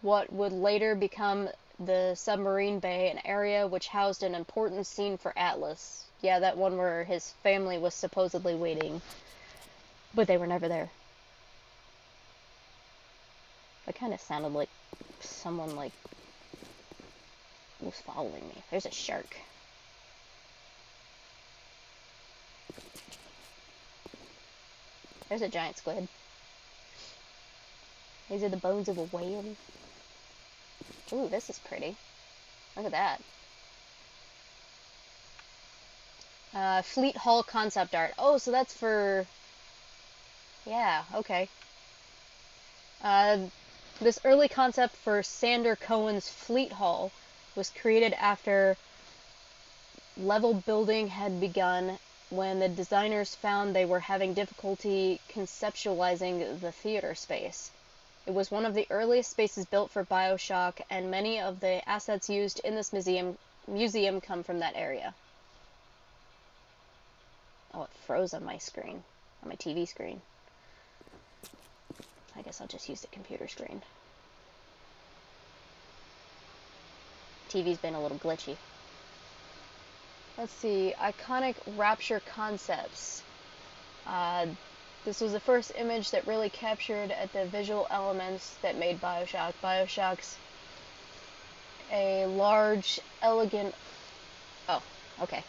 what would later become the submarine bay, an area which housed an important scene for Atlas. Yeah, that one where his family was supposedly waiting, but they were never there. That kind of sounded like someone like was following me. There's a shark. There's a giant squid. These are the bones of a whale. Ooh, this is pretty. Look at that. Fleet Hall concept art. Oh, so that's for... Yeah, okay. This early concept for Sander Cohen's Fleet Hall was created after level building had begun, when the designers found they were having difficulty conceptualizing the theater space. It was one of the earliest spaces built for Bioshock, and many of the assets used in this museum come from that area. Oh, it froze on my screen, on my TV screen. I guess I'll just use the computer screen. TV's been a little glitchy. Let's see, iconic Rapture concepts. This was the first image that really captured at the visual elements that made Bioshock. Bioshock's a large, elegant... Oh, okay.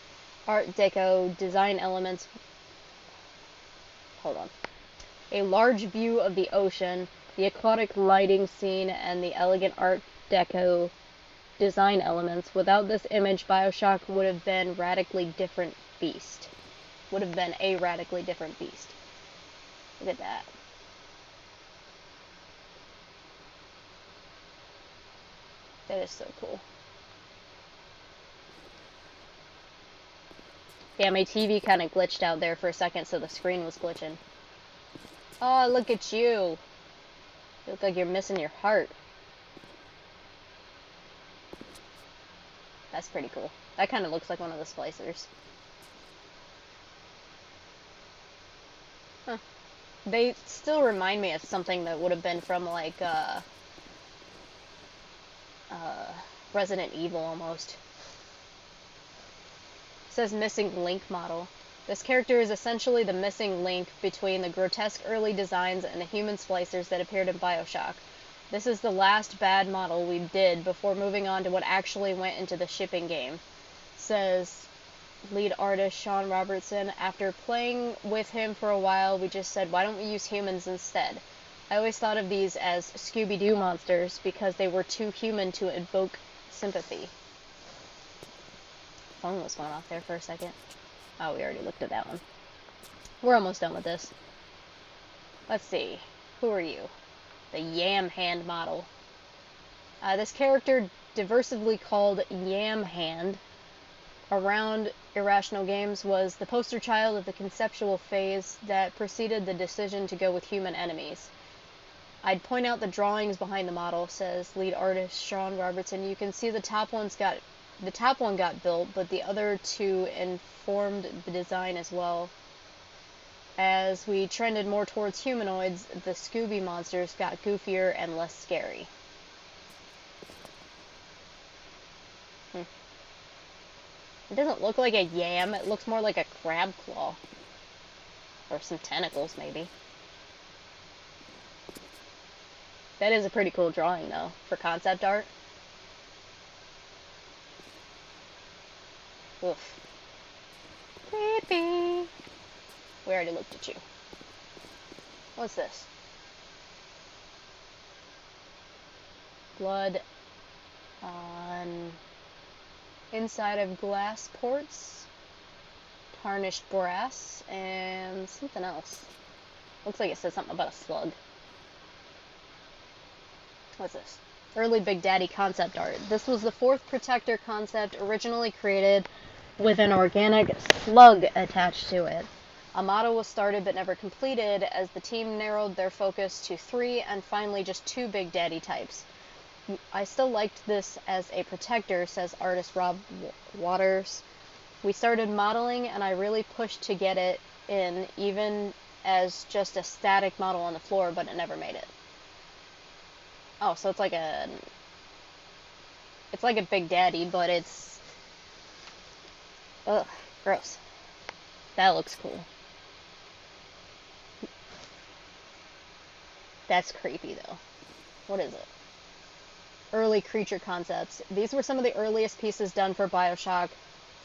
Art Deco design elements... Hold on. A large view of the ocean, the aquatic lighting scene, and the elegant Art Deco design elements. Without this image, Bioshock would have been radically different beast. Would have been a radically different beast. Look at that. That is so cool. Yeah, my TV kind of glitched out there for a second, so the screen was glitching. Oh, look at you. You look like you're missing your heart. That's pretty cool. That kind of looks like one of the splicers. Huh. They still remind me of something that would have been from, like, Resident Evil, almost. It says missing Link model. This character is essentially the missing link between the grotesque early designs and the human splicers that appeared in Bioshock. This is the last bad model we did before moving on to what actually went into the shipping game, says lead artist Sean Robertson. After playing with him for a while, we just said, why don't we use humans instead? I always thought of these as Scooby-Doo monsters because they were too human to evoke sympathy. Phone was going off there for a second. Oh, we already looked at that one. We're almost done with this. Let's see. Who are you? The Yam Hand model. This character, diversively called Yam Hand, around Irrational Games, was the poster child of the conceptual phase that preceded the decision to go with human enemies. I'd point out the drawings behind the model, says lead artist Sean Robertson. You can see the top one got built, but the other two informed the design as well. As we trended more towards humanoids, the Scooby monsters got goofier and less scary. It doesn't look like a yam, it looks more like a crab claw. Or some tentacles, maybe. That is a pretty cool drawing, though, for concept art. Oof. Creepy. We already looked at you. What's this? Blood on inside of glass ports, tarnished brass, and something else. Looks like it says something about a slug. What's this? Early Big Daddy concept art. This was the fourth Protector concept, originally created with an organic slug attached to it. A model was started but never completed as the team narrowed their focus to 3 and finally just 2 Big Daddy types. I still liked this as a Protector, says artist Rob Waters. We started modeling and I really pushed to get it in, even as just a static model on the floor, but it never made it. Oh, so it's like a Big Daddy, but it's... Ugh, gross. That looks cool. That's creepy, though. What is it? Early creature concepts. These were some of the earliest pieces done for Bioshock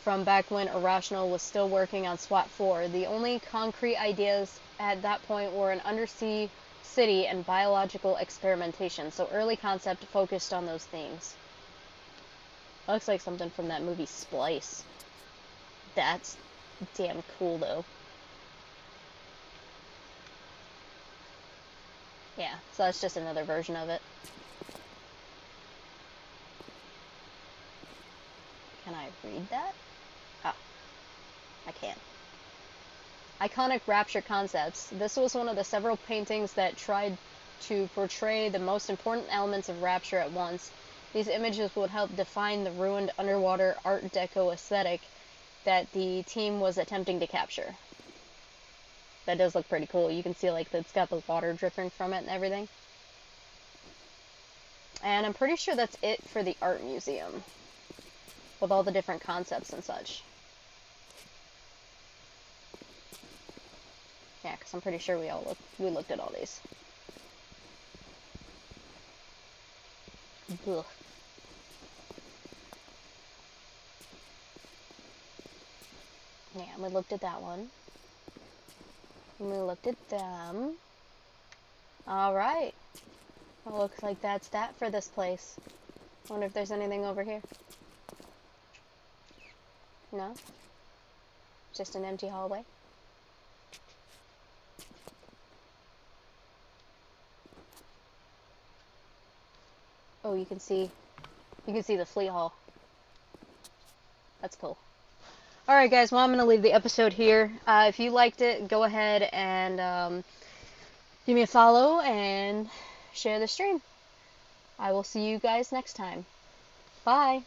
from back when Irrational was still working on SWAT 4. The only concrete ideas at that point were an undersea city and biological experimentation, so early concept focused on those themes. Looks like something from that movie Splice. That's damn cool, though. Yeah, so that's just another version of it. Can I read that? Oh, I can't. Iconic Rapture concepts. This was one of the several paintings that tried to portray the most important elements of Rapture at once. These images would help define the ruined underwater Art Deco aesthetic that the team was attempting to capture. That does look pretty cool. You can see like it's got the water dripping from it and everything. And I'm pretty sure that's it for the art museum, with all the different concepts and such. Yeah, because I'm pretty sure we looked at all these. Ugh. Yeah, we looked at that one. And we looked at them. Alright. Well, looks like that's that for this place. Wonder if there's anything over here. No? Just an empty hallway? Oh, you can see the Fleet Hall. That's cool. Alright guys, well I'm going to leave the episode here. If you liked it, go ahead and give me a follow and share the stream. I will see you guys next time. Bye!